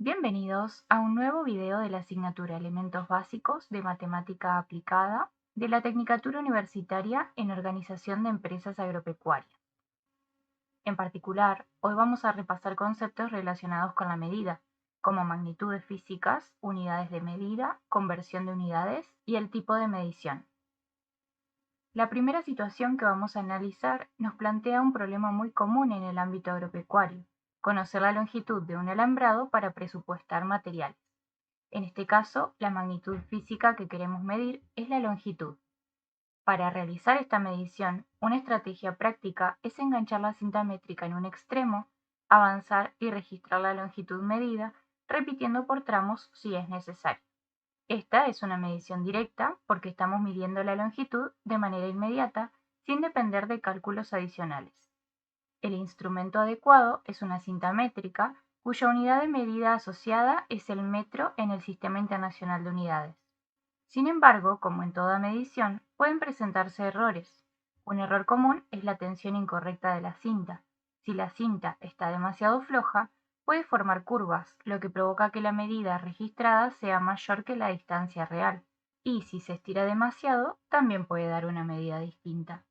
Bienvenidos a un nuevo video de la asignatura Elementos Básicos de Matemática Aplicada de la Tecnicatura Universitaria en Organización de Empresas Agropecuarias. En particular, hoy vamos a repasar conceptos relacionados con la medida, como magnitudes físicas, unidades de medida, conversión de unidades y el tipo de medición. La primera situación que vamos a analizar nos plantea un problema muy común en el ámbito agropecuario: conocer la longitud de un alambrado para presupuestar materiales. En este caso, la magnitud física que queremos medir es la longitud. Para realizar esta medición, una estrategia práctica es enganchar la cinta métrica en un extremo, avanzar y registrar la longitud medida, repitiendo por tramos si es necesario. Esta es una medición directa porque estamos midiendo la longitud de manera inmediata sin depender de cálculos adicionales. El instrumento adecuado es una cinta métrica cuya unidad de medida asociada es el metro en el Sistema Internacional de Unidades. Sin embargo, como en toda medición, pueden presentarse errores. Un error común es la tensión incorrecta de la cinta. Si la cinta está demasiado floja, puede formar curvas, lo que provoca que la medida registrada sea mayor que la distancia real. Y si se estira demasiado, también puede dar una medida distinta.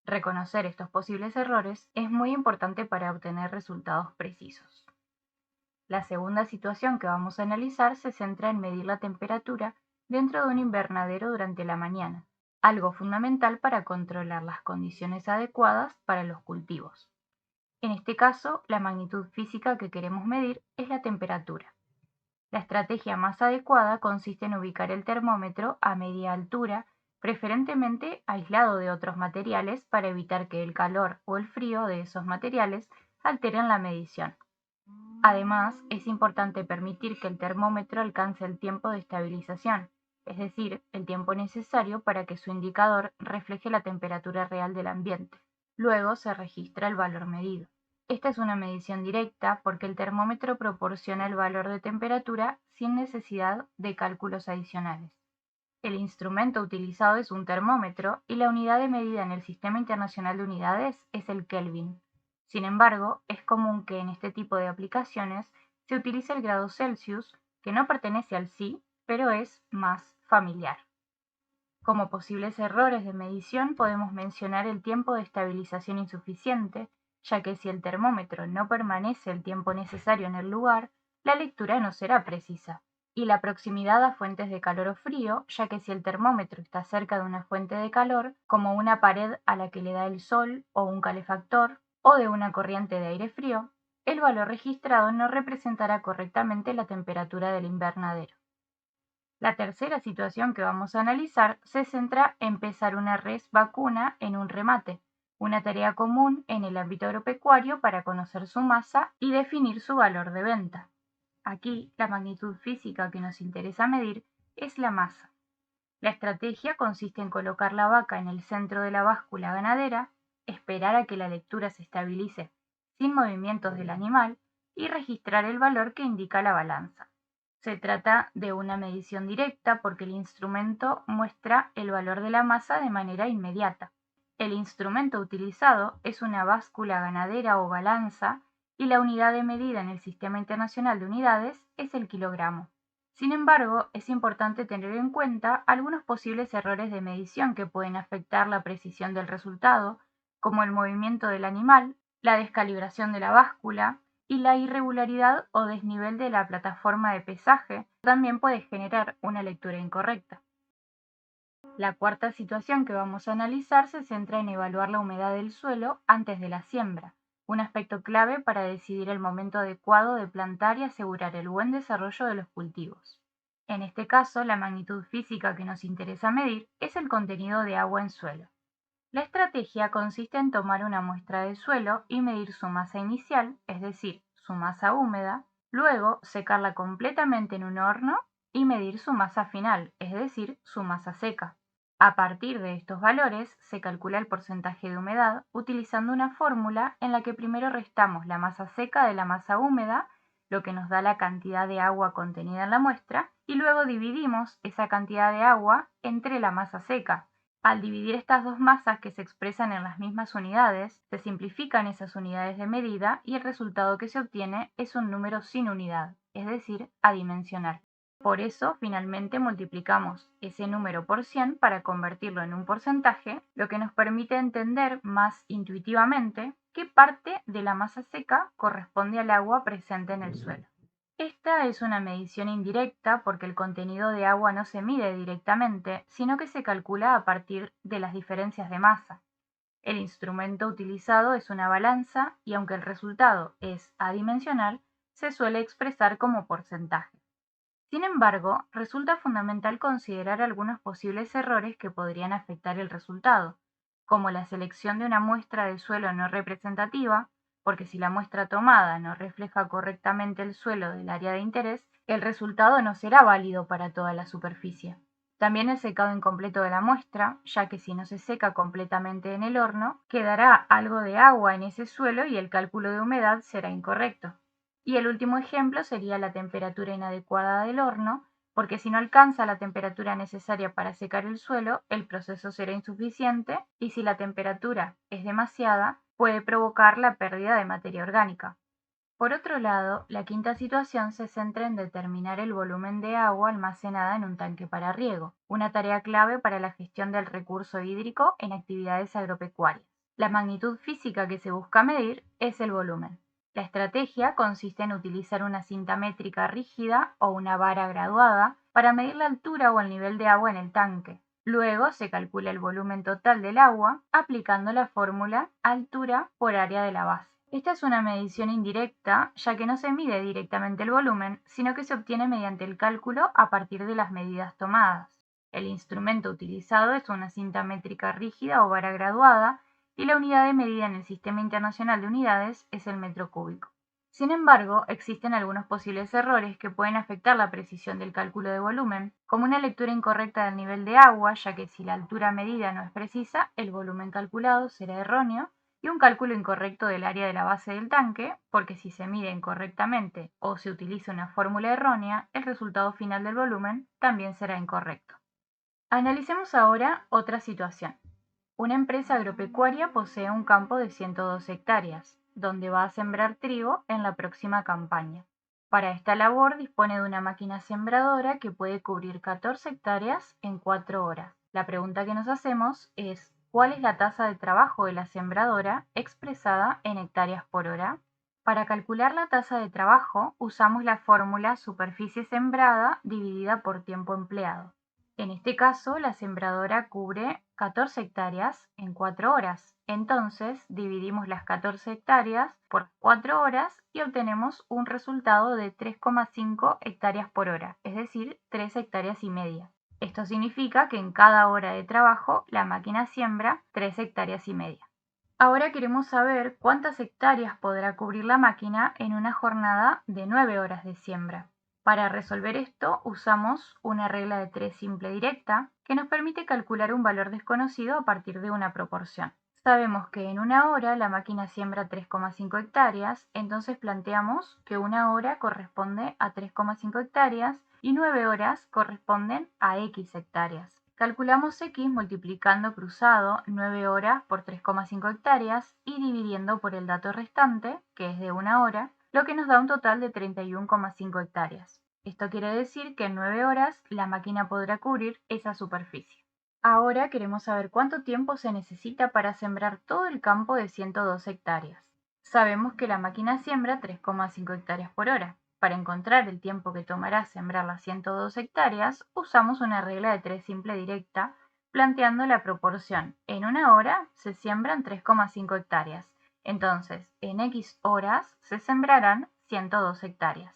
Reconocer estos posibles errores es muy importante para obtener resultados precisos. La segunda situación que vamos a analizar se centra en medir la temperatura dentro de un invernadero durante la mañana, algo fundamental para controlar las condiciones adecuadas para los cultivos. En este caso, la magnitud física que queremos medir es la temperatura. La estrategia más adecuada consiste en ubicar el termómetro a media altura, preferentemente aislado de otros materiales para evitar que el calor o el frío de esos materiales alteren la medición. Además, es importante permitir que el termómetro alcance el tiempo de estabilización, es decir, el tiempo necesario para que su indicador refleje la temperatura real del ambiente. Luego se registra el valor medido. Esta es una medición directa porque el termómetro proporciona el valor de temperatura sin necesidad de cálculos adicionales. El instrumento utilizado es un termómetro y la unidad de medida en el Sistema Internacional de Unidades es el Kelvin. Sin embargo, es común que en este tipo de aplicaciones se utilice el grado Celsius, que no pertenece al SI, pero es más familiar. Como posibles errores de medición podemos mencionar el tiempo de estabilización insuficiente, ya que si el termómetro no permanece el tiempo necesario en el lugar, la lectura no será precisa. Y la proximidad a fuentes de calor o frío, ya que si el termómetro está cerca de una fuente de calor, como una pared a la que le da el sol o un calefactor, o de una corriente de aire frío, el valor registrado no representará correctamente la temperatura del invernadero. La tercera situación que vamos a analizar se centra en pesar una res vacuna en un remate, una tarea común en el ámbito agropecuario para conocer su masa y definir su valor de venta. Aquí, la magnitud física que nos interesa medir es la masa. La estrategia consiste en colocar la vaca en el centro de la báscula ganadera, esperar a que la lectura se estabilice sin movimientos del animal y registrar el valor que indica la balanza. Se trata de una medición directa porque el instrumento muestra el valor de la masa de manera inmediata. El instrumento utilizado es una báscula ganadera o balanza y la unidad de medida en el Sistema Internacional de Unidades es el kilogramo. Sin embargo, es importante tener en cuenta algunos posibles errores de medición que pueden afectar la precisión del resultado, como el movimiento del animal, la descalibración de la báscula y la irregularidad o desnivel de la plataforma de pesaje también puede generar una lectura incorrecta. La cuarta situación que vamos a analizar se centra en evaluar la humedad del suelo antes de la siembra, un aspecto clave para decidir el momento adecuado de plantar y asegurar el buen desarrollo de los cultivos. En este caso, la magnitud física que nos interesa medir es el contenido de agua en suelo. La estrategia consiste en tomar una muestra de suelo y medir su masa inicial, es decir, su masa húmeda, luego secarla completamente en un horno y medir su masa final, es decir, su masa seca. A partir de estos valores se calcula el porcentaje de humedad utilizando una fórmula en la que primero restamos la masa seca de la masa húmeda, lo que nos da la cantidad de agua contenida en la muestra, y luego dividimos esa cantidad de agua entre la masa seca. Al dividir estas dos masas que se expresan en las mismas unidades, se simplifican esas unidades de medida y el resultado que se obtiene es un número sin unidad. es decir, adimensional. Por eso, finalmente multiplicamos ese número por 100 para convertirlo en un porcentaje, lo que nos permite entender más intuitivamente qué parte de la masa seca corresponde al agua presente en el suelo. Esta es una medición indirecta porque el contenido de agua no se mide directamente, sino que se calcula a partir de las diferencias de masa. El instrumento utilizado es una balanza y aunque el resultado es adimensional, se suele expresar como porcentaje. Sin embargo, resulta fundamental considerar algunos posibles errores que podrían afectar el resultado, como la selección de una muestra de suelo no representativa, porque si la muestra tomada no refleja correctamente el suelo del área de interés, el resultado no será válido para toda la superficie. También el secado incompleto de la muestra, ya que si no se seca completamente en el horno, quedará algo de agua en ese suelo y el cálculo de humedad será incorrecto. Y el último ejemplo sería la temperatura inadecuada del horno, porque si no alcanza la temperatura necesaria para secar el suelo, el proceso será insuficiente y si la temperatura es demasiada, puede provocar la pérdida de materia orgánica. Por otro lado, la quinta situación se centra en determinar el volumen de agua almacenada en un tanque para riego, una tarea clave para la gestión del recurso hídrico en actividades agropecuarias. La magnitud física que se busca medir es el volumen. La estrategia consiste en utilizar una cinta métrica rígida o una vara graduada para medir la altura o el nivel de agua en el tanque. Luego se calcula el volumen total del agua aplicando la fórmula altura por área de la base. Esta es una medición indirecta, ya que no se mide directamente el volumen, sino que se obtiene mediante el cálculo a partir de las medidas tomadas. El instrumento utilizado es una cinta métrica rígida o vara graduada, y la unidad de medida en el Sistema Internacional de Unidades es el metro cúbico. Sin embargo, existen algunos posibles errores que pueden afectar la precisión del cálculo de volumen, como una lectura incorrecta del nivel de agua, ya que si la altura medida no es precisa, el volumen calculado será erróneo, y un cálculo incorrecto del área de la base del tanque, porque si se mide incorrectamente o se utiliza una fórmula errónea, el resultado final del volumen también será incorrecto. Analicemos ahora otra situación. Una empresa agropecuaria posee un campo de 102 hectáreas, donde va a sembrar trigo en la próxima campaña. Para esta labor dispone de una máquina sembradora que puede cubrir 14 hectáreas en 4 horas. La pregunta que nos hacemos es, ¿cuál es la tasa de trabajo de la sembradora expresada en hectáreas por hora? Para calcular la tasa de trabajo usamos la fórmula superficie sembrada dividida por tiempo empleado. En este caso, la sembradora cubre 14 hectáreas en 4 horas. Entonces, dividimos las 14 hectáreas por 4 horas y obtenemos un resultado de 3,5 hectáreas por hora, es decir, 3 hectáreas y media. Esto significa que en cada hora de trabajo la máquina siembra 3 hectáreas y media. Ahora queremos saber cuántas hectáreas podrá cubrir la máquina en una jornada de 9 horas de siembra. Para resolver esto usamos una regla de 3 simple directa que nos permite calcular un valor desconocido a partir de una proporción. Sabemos que en una hora la máquina siembra 3,5 hectáreas, entonces planteamos que una hora corresponde a 3,5 hectáreas y 9 horas corresponden a X hectáreas. Calculamos X multiplicando cruzado 9 horas por 3,5 hectáreas y dividiendo por el dato restante, que es de una hora, lo que nos da un total de 31,5 hectáreas. Esto quiere decir que en 9 horas la máquina podrá cubrir esa superficie. Ahora queremos saber cuánto tiempo se necesita para sembrar todo el campo de 102 hectáreas. Sabemos que la máquina siembra 3,5 hectáreas por hora. Para encontrar el tiempo que tomará sembrar las 102 hectáreas, usamos una regla de 3 simple directa, planteando la proporción. En una hora se siembran 3,5 hectáreas. Entonces, en X horas se sembrarán 102 hectáreas.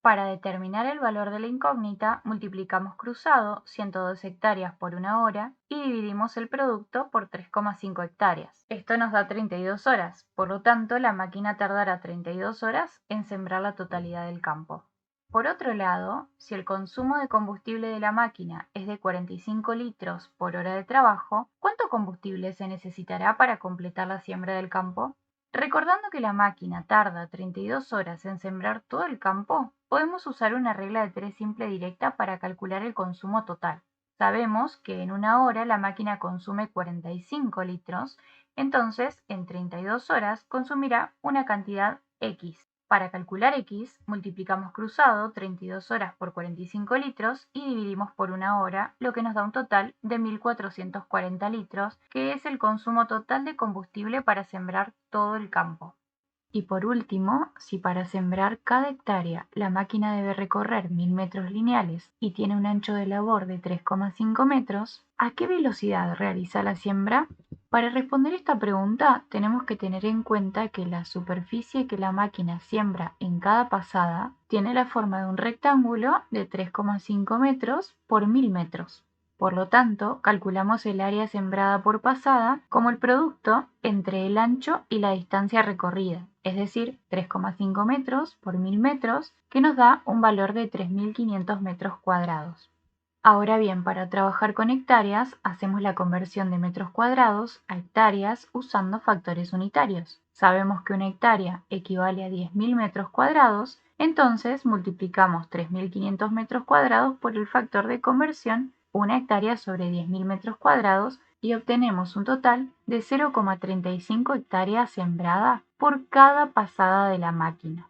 Para determinar el valor de la incógnita, multiplicamos cruzado 102 hectáreas por una hora y dividimos el producto por 3,5 hectáreas. Esto nos da 32 horas, por lo tanto la máquina tardará 32 horas en sembrar la totalidad del campo. Por otro lado, si el consumo de combustible de la máquina es de 45 litros por hora de trabajo, ¿cuánto combustible se necesitará para completar la siembra del campo? Recordando que la máquina tarda 32 horas en sembrar todo el campo, podemos usar una regla de 3 simple directa para calcular el consumo total. Sabemos que en una hora la máquina consume 45 litros, entonces en 32 horas consumirá una cantidad X. Para calcular X, multiplicamos cruzado 32 horas por 45 litros y dividimos por una hora, lo que nos da un total de 1.440 litros, que es el consumo total de combustible para sembrar todo el campo. Y por último, si para sembrar cada hectárea la máquina debe recorrer 1.000 metros lineales y tiene un ancho de labor de 3,5 metros, ¿a qué velocidad realiza la siembra? Para responder esta pregunta tenemos que tener en cuenta que la superficie que la máquina siembra en cada pasada tiene la forma de un rectángulo de 3,5 metros por 1.000 metros. Por lo tanto, calculamos el área sembrada por pasada como el producto entre el ancho y la distancia recorrida, es decir, 3,5 metros por 1.000 metros, que nos da un valor de 3.500 metros cuadrados. Ahora bien, para trabajar con hectáreas, hacemos la conversión de metros cuadrados a hectáreas usando factores unitarios. Sabemos que una hectárea equivale a 10.000 metros cuadrados, entonces multiplicamos 3.500 metros cuadrados por el factor de conversión, una hectárea sobre 10.000 metros cuadrados, y obtenemos un total de 0,35 hectáreas sembrada por cada pasada de la máquina.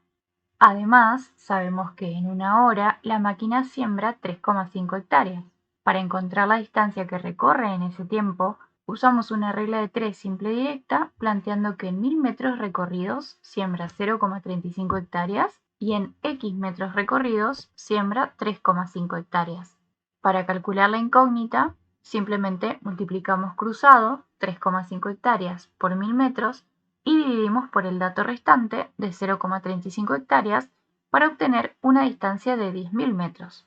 Además, sabemos que en una hora la máquina siembra 3,5 hectáreas. Para encontrar la distancia que recorre en ese tiempo, usamos una regla de 3 simple directa, planteando que en 1.000 metros recorridos siembra 0,35 hectáreas y en X metros recorridos siembra 3,5 hectáreas. Para calcular la incógnita, simplemente multiplicamos cruzado 3,5 hectáreas por 1.000 metros y dividimos por el dato restante de 0,35 hectáreas para obtener una distancia de 10.000 metros.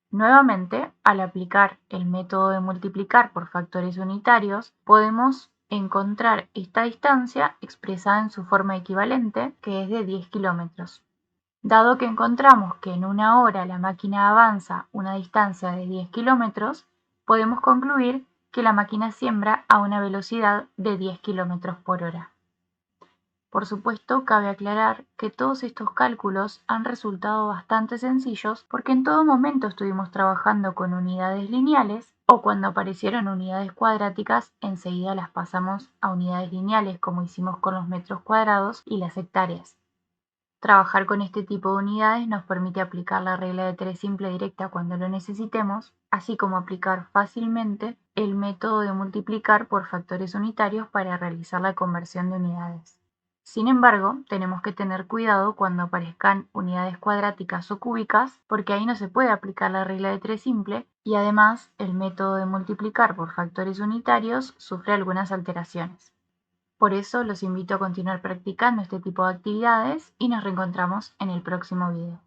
Nuevamente, al aplicar el método de multiplicar por factores unitarios, podemos encontrar esta distancia expresada en su forma equivalente, que es de 10 kilómetros. Dado que encontramos que en una hora la máquina avanza una distancia de 10 kilómetros, podemos concluir que la máquina siembra a una velocidad de 10 kilómetros por hora. Por supuesto, cabe aclarar que todos estos cálculos han resultado bastante sencillos porque en todo momento estuvimos trabajando con unidades lineales o cuando aparecieron unidades cuadráticas enseguida las pasamos a unidades lineales como hicimos con los metros cuadrados y las hectáreas. Trabajar con este tipo de unidades nos permite aplicar la regla de 3 simple directa cuando lo necesitemos, así como aplicar fácilmente el método de multiplicar por factores unitarios para realizar la conversión de unidades. Sin embargo, tenemos que tener cuidado cuando aparezcan unidades cuadráticas o cúbicas, porque ahí no se puede aplicar la regla de 3 simple y además el método de multiplicar por factores unitarios sufre algunas alteraciones. Por eso los invito a continuar practicando este tipo de actividades y nos reencontramos en el próximo video.